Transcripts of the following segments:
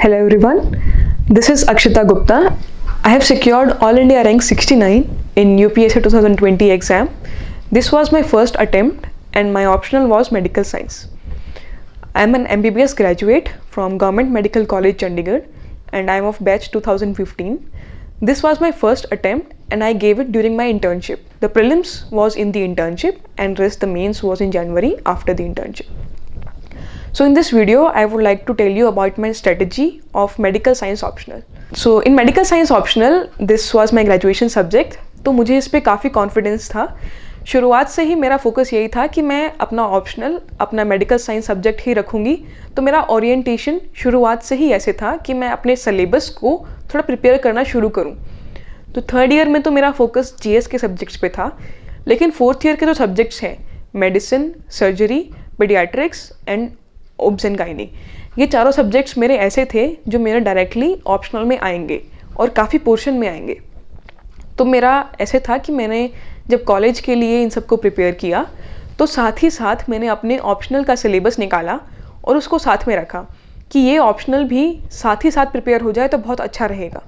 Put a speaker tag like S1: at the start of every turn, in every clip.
S1: Hello everyone, this is Akshita Gupta. I have secured All India rank 69 in UPSC 2020 exam. This was my first attempt and my optional was medical science. I am an MBBS graduate from Government Medical College Chandigarh and I am of batch 2015. This was my first attempt and I gave it during my internship. The prelims was in the internship and rest the mains was in January after the internship. So in this video, I would like to tell you about my strategy of medical science optional. So in medical science optional, this was my graduation subject. तो मुझे इस पे काफ़ी confidence था. शुरुआत से ही मेरा focus यही था कि मैं अपना ऑप्शनल अपना मेडिकल साइंस सब्जेक्ट ही रखूँगी. तो मेरा ओरिएंटेशन शुरुआत से ही ऐसे था कि मैं अपने सिलेबस को थोड़ा प्रिपेयर करना शुरू करूँ. तो थर्ड ईयर में तो मेरा फोकस जीएस के सब्जेक्ट्स पे था, लेकिन फोर्थ ईयर के जो सब्जेक्ट्स हैं medicine, surgery, paediatrics and obs and gynae, ये चारों सब्जेक्ट्स मेरे ऐसे थे जो मेरे डायरेक्टली ऑप्शनल में आएंगे और काफ़ी पोर्शन में आएंगे. तो मेरा ऐसे था कि मैंने जब कॉलेज के लिए इन सबको प्रिपेयर किया तो साथ ही साथ मैंने अपने ऑप्शनल का सिलेबस निकाला और उसको साथ में रखा कि ये ऑप्शनल भी साथ ही साथ प्रिपेयर हो जाए तो बहुत अच्छा रहेगा.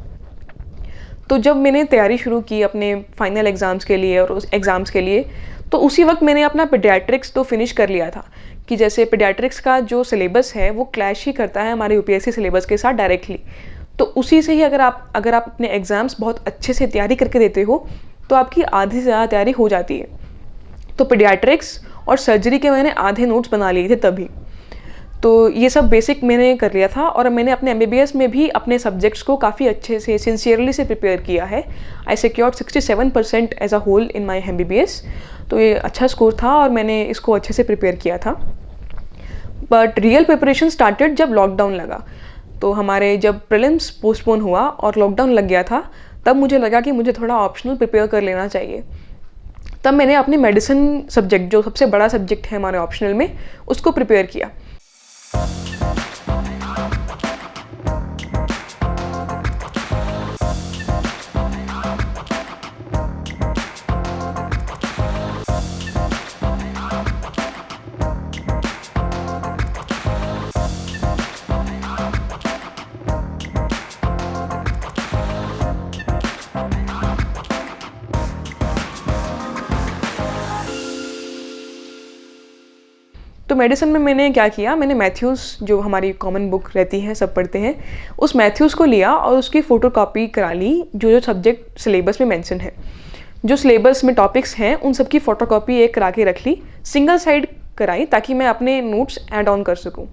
S1: तो जब मैंने तैयारी शुरू की अपने फाइनल एग्ज़ाम्स के लिए और उस एग्ज़ाम्स के लिए, तो उसी वक्त मैंने अपना पीडियाट्रिक्स तो फिनिश कर लिया था कि जैसे पीडियाट्रिक्स का जो सिलेबस है वो क्लैश ही करता है हमारे यूपीएससी सिलेबस के साथ डायरेक्टली. तो उसी से ही अगर आप अपने एग्ज़ाम्स बहुत अच्छे से तैयारी करके देते हो तो आपकी आधी से ज़्यादा तैयारी हो जाती है. तो पीडियाट्रिक्स और सर्जरी के मैंने आधे नोट्स बना लिए थे तभी. तो ये सब बेसिक मैंने कर लिया था और मैंने अपने एमबीबीएस में भी अपने सब्जेक्ट्स को काफ़ी अच्छे से सिंसियरली से प्रिपेयर किया है. I secured 67% as a whole in my MBBS. तो ये अच्छा स्कोर था और मैंने इसको अच्छे से प्रिपेयर किया था. बट रियल प्रिपरेशन स्टार्टेड जब लॉकडाउन लगा. तो हमारे जब प्रीलिम्स पोस्टपोन हुआ और लॉकडाउन लग गया था, तब मुझे लगा कि मुझे थोड़ा ऑप्शनल प्रिपेयर कर लेना चाहिए. तब मैंने अपनी मेडिसिन सब्जेक्ट जो सबसे बड़ा सब्जेक्ट है हमारे ऑप्शनल में, उसको प्रिपेयर किया. तो मेडिसिन में मैंने क्या किया, मैंने मैथ्यूज़ जो हमारी कॉमन बुक रहती है सब पढ़ते हैं, उस मैथ्यूज़ को लिया और उसकी फ़ोटोकॉपी करा ली जो सब्जेक्ट सिलेबस में मेंशन है. जो सिलेबस में टॉपिक्स हैं उन सब की फ़ोटोकॉपी एक करा के रख ली, सिंगल साइड कराई ताकि मैं अपने नोट्स ऐड ऑन कर सकूं.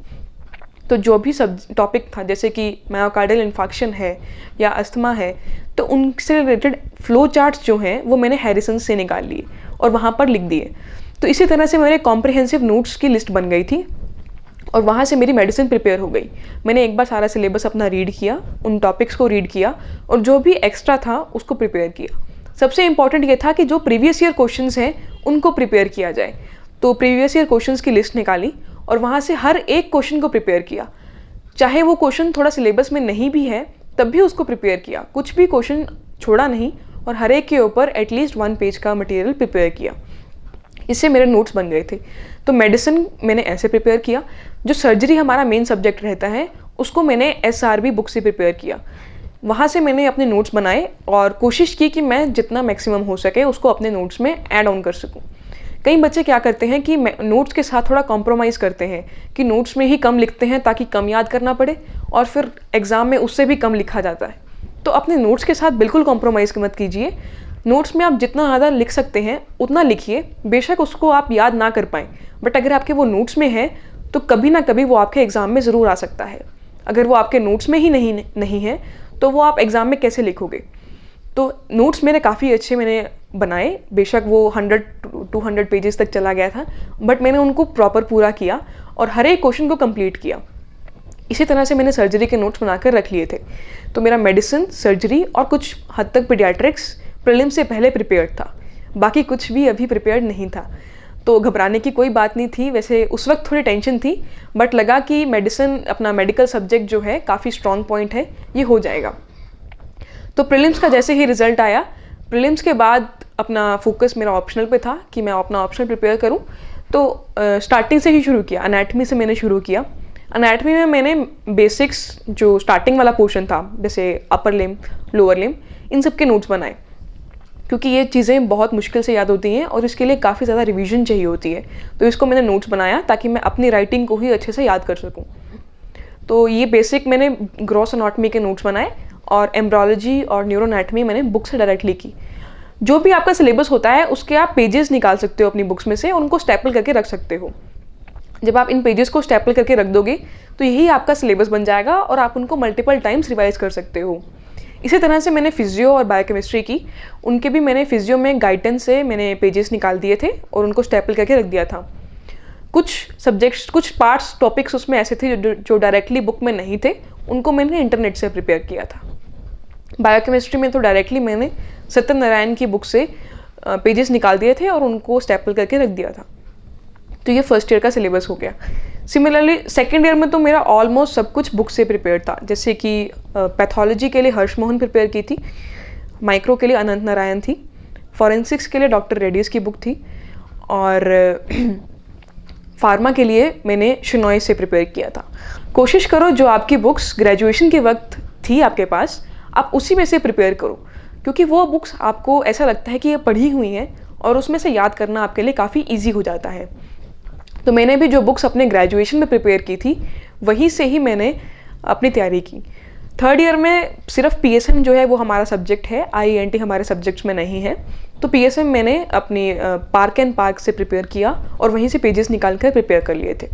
S1: तो जो भी सब टॉपिक था जैसे कि मायोकार्डियल इन्फार्क्शन है या अस्थमा है, तो उनसे रिलेटेड फ्लो चार्ट्स जो हैं वो मैंने हैरिसन से निकाल लिए और वहाँ पर लिख दिए. तो इसी तरह से मेरे कॉम्प्रिहेंसिव नोट्स की लिस्ट बन गई थी और वहाँ से मेरी मेडिसिन प्रिपेयर हो गई. मैंने एक बार सारा सिलेबस अपना रीड किया, उन टॉपिक्स को रीड किया और जो भी एक्स्ट्रा था उसको प्रिपेयर किया. सबसे इंपॉर्टेंट ये था कि जो प्रीवियस ईयर क्वेश्चंस हैं उनको प्रिपेयर किया जाए. तो प्रीवियस ईयर क्वेश्चंस की लिस्ट निकाली और वहाँ से हर एक क्वेश्चन को प्रिपेयर किया. चाहे वो क्वेश्चन थोड़ा सिलेबस में नहीं भी है तब भी उसको प्रिपेयर किया, कुछ भी क्वेश्चन छोड़ा नहीं और हर एक के ऊपर एटलीस्ट 1 पेज का मटेरियल प्रिपेयर किया. इससे मेरे नोट्स बन गए थे. तो मेडिसिन मैंने ऐसे प्रिपेयर किया. जो सर्जरी हमारा मेन सब्जेक्ट रहता है उसको मैंने एसआरबी बुक से प्रिपेयर किया. वहाँ से मैंने अपने नोट्स बनाए और कोशिश की कि मैं जितना मैक्सिमम हो सके उसको अपने नोट्स में ऐड ऑन कर सकूँ. कई बच्चे क्या करते हैं कि नोट्स के साथ थोड़ा कॉम्प्रोमाइज़ करते हैं कि नोट्स में ही कम लिखते हैं ताकि कम याद करना पड़े और फिर एग्ज़ाम में उससे भी कम लिखा जाता है. तो अपने नोट्स के साथ बिल्कुल कॉम्प्रोमाइज़ मत कीजिए. नोट्स में आप जितना ज़्यादा लिख सकते हैं उतना लिखिए. बेशक उसको आप याद ना कर पाएँ, बट अगर आपके वो नोट्स में है तो कभी ना कभी वो आपके एग्ज़ाम में ज़रूर आ सकता है. अगर वो आपके नोट्स में ही नहीं है तो वो आप एग्ज़ाम में कैसे लिखोगे. तो नोट्स मेरे काफ़ी अच्छे मैंने बनाए. बेशक वो 100-200 पेजेस तक चला गया था, बट मैंने उनको प्रॉपर पूरा किया और हर एक क्वेश्चन को कंप्लीट किया. इसी तरह से मैंने सर्जरी के नोट्स बनाकर रख लिए थे. तो मेरा मेडिसिन, सर्जरी और कुछ हद तक पीडियाट्रिक्स प्रीलिम से पहले प्रिपेयर्ड था. बाकी कुछ भी अभी प्रिपेयर्ड नहीं था. तो घबराने की कोई बात नहीं थी. वैसे उस वक्त थोड़ी टेंशन थी, बट लगा कि मेडिसिन अपना मेडिकल सब्जेक्ट जो है काफ़ी स्ट्रॉन्ग पॉइंट है, ये हो जाएगा. तो प्रीलिम्स का जैसे ही रिज़ल्ट आया, प्रीलिम्स के बाद अपना फोकस मेरा ऑप्शनल पे था कि मैं अपना ऑप्शनल प्रिपेयर करूं. तो स्टार्टिंग से ही शुरू किया. एनाटमी से मैंने शुरू किया. अनाटमी में मैंने बेसिक्स जो स्टार्टिंग वाला पोर्शन था, जैसे अपर लिम्ब, लोअर लिम्ब, इन सब के नोट्स बनाए, क्योंकि ये चीज़ें बहुत मुश्किल से याद होती हैं और इसके लिए काफ़ी ज़्यादा रिवीजन चाहिए होती है। तो इसको मैंने नोट्स बनाया ताकि मैं अपनी राइटिंग को ही अच्छे से याद कर सकूँ। तो ये बेसिक मैंने ग्रॉस एनाटमी के नोट्स बनाए, और एम्ब्रोलॉजी और न्यूरोएनाटमी मैंने बुक से डायरेक्टली की। जो भी आपका सिलेबस होता है उसके आप पेजेस निकाल सकते हो अपनी बुक्स में से, उनको स्टेपल करके रख सकते हो। जब आप इन पेजेस को स्टेपल करके रख दोगे तो यही आपका सिलेबस बन जाएगा और आप उनको मल्टीपल टाइम्स रिवाइज कर सकते हो। इसी तरह से मैंने फिजियो और बायोकेमिस्ट्री की, उनके भी मैंने फिजियो में गाइडेंस से मैंने पेजेस निकाल दिए थे और उनको स्टेपल करके रख दिया था। कुछ सब्जेक्ट्स, कुछ पार्ट्स, टॉपिक्स उसमें ऐसे थे जो डायरेक्टली बुक में नहीं थे, उनको मैंने इंटरनेट से प्रिपेयर किया था। बायोकेमिस्ट्री में तो डायरेक्टली मैंने सत्यनारायण की बुक से पेजेस निकाल दिए थे और उनको स्टेपल करके रख दिया था। तो ये फर्स्ट ईयर का सिलेबस हो गया। सिमिलरली सेकेंड ईयर में तो मेरा ऑलमोस्ट सब कुछ बुक से प्रिपेयर था, जैसे कि पैथोलॉजी के लिए हर्षमोहन प्रिपेयर की थी, माइक्रो के लिए अनंत नारायण थी, फॉरेंसिक्स के लिए डॉक्टर रेड्डीज़ की बुक थी, और फार्मा के लिए मैंने शिनॉय से प्रिपेयर किया था। कोशिश करो जो आपकी बुक्स ग्रेजुएशन के वक्त थी आपके पास, आप उसी में से प्रिपेयर करो, क्योंकि वो बुक्स आपको ऐसा लगता है कि ये पढ़ी हुई हैं और उसमें से याद करना आपके लिए काफ़ी ईजी हो जाता है। तो मैंने भी जो बुक्स अपने ग्रेजुएशन में प्रिपेयर की थी वहीं से ही मैंने अपनी तैयारी की। थर्ड ईयर में सिर्फ पीएसएम जो है वो हमारा सब्जेक्ट है, आईएनटी हमारे सब्जेक्ट्स में नहीं है। तो पीएसएम मैंने अपनी पार्क एंड पार्क से प्रिपेयर किया और वहीं से पेजेस निकाल कर प्रिपेयर कर लिए थे।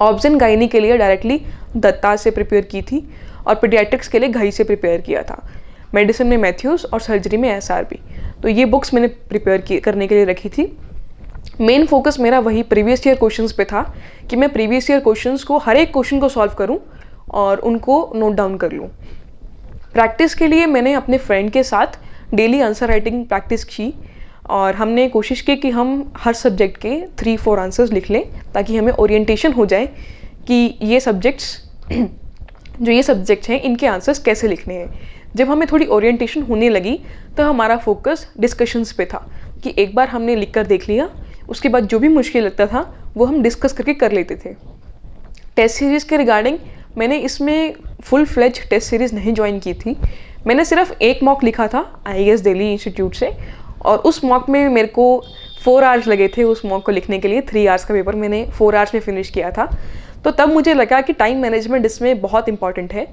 S1: ऑब्स एंड गायनी के लिए डायरेक्टली दत्ता से प्रिपेयर की थी और पीडियाट्रिक्स के लिए घई से प्रिपेयर किया था। मेडिसिन में मैथ्यूज़ और सर्जरी में एसआरबी। तो ये बुक्स मैंने प्रिपेयर करने के लिए रखी थी। मेन फोकस मेरा वही प्रीवियस ईयर क्वेश्चंस पे था कि मैं प्रीवियस ईयर क्वेश्चंस को, हर एक क्वेश्चन को सॉल्व करूं और उनको नोट डाउन कर लूं। प्रैक्टिस के लिए मैंने अपने फ्रेंड के साथ डेली आंसर राइटिंग प्रैक्टिस की और हमने कोशिश की कि हम हर सब्जेक्ट के 3-4 आंसर्स लिख लें, ताकि हमें ओरिएंटेशन हो जाए कि ये सब्जेक्ट्स हैं इनके आंसर्स कैसे लिखने हैं। जब हमें थोड़ी ओरिएंटेशन होने लगी तो हमारा फोकस डिस्कशंस पे था कि एक बार हमने लिख कर देख लिया, उसके बाद जो भी मुश्किल लगता था वो हम डिस्कस करके कर लेते थे। टेस्ट सीरीज़ के रिगार्डिंग मैंने इसमें फुल फ्लेज टेस्ट सीरीज़ नहीं ज्वाइन की थी। मैंने सिर्फ एक मॉक लिखा था IAS दिल्ली इंस्टीट्यूट से, और उस मॉक में मेरे को 4 आवर्स लगे थे उस मॉक को लिखने के लिए। 3 आवर्स का पेपर मैंने 4 आवर्स में फिनिश किया था। तो तब मुझे लगा कि टाइम मैनेजमेंट इसमें बहुत इंपॉर्टेंट है।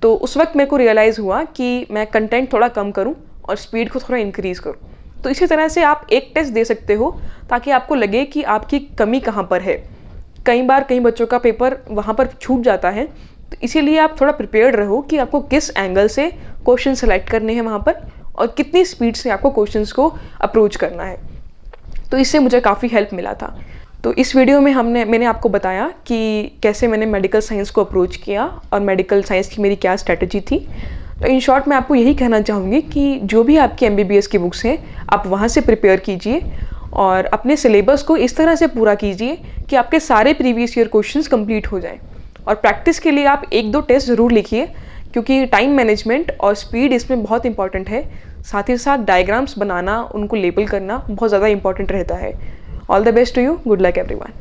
S1: तो उस वक्त मेरे को रियलाइज़ हुआ कि मैं कंटेंट थोड़ा कम करूं और स्पीड को थोड़ा इंक्रीज़ करूं। तो इसी तरह से आप एक टेस्ट दे सकते हो ताकि आपको लगे कि आपकी कमी कहाँ पर है। कई बार कई बच्चों का पेपर वहाँ पर छूट जाता है, तो इसीलिए आप थोड़ा प्रिपेयर्ड रहो कि आपको किस एंगल से क्वेश्चन सेलेक्ट करने हैं वहाँ पर और कितनी स्पीड से आपको क्वेश्चंस को अप्रोच करना है। तो इससे मुझे काफ़ी हेल्प मिला था। तो इस वीडियो में मैंने आपको बताया कि कैसे मैंने मेडिकल साइंस को अप्रोच किया और मेडिकल साइंस की मेरी क्या स्ट्रेटजी थी। तो इन शॉर्ट मैं आपको यही कहना चाहूँगी कि जो भी आपकी MBBS की बुक्स हैं आप वहाँ से प्रिपेयर कीजिए और अपने सिलेबस को इस तरह से पूरा कीजिए कि आपके सारे प्रीवियस ईयर क्वेश्चंस कंप्लीट हो जाएं। और प्रैक्टिस के लिए आप 1-2 टेस्ट ज़रूर लिखिए, क्योंकि टाइम मैनेजमेंट और स्पीड इसमें बहुत इंपॉर्टेंट है। साथ ही साथ डायग्राम्स बनाना, उनको लेबल करना बहुत ज़्यादा इंपॉर्टेंट रहता है। All the best to you, good luck everyone.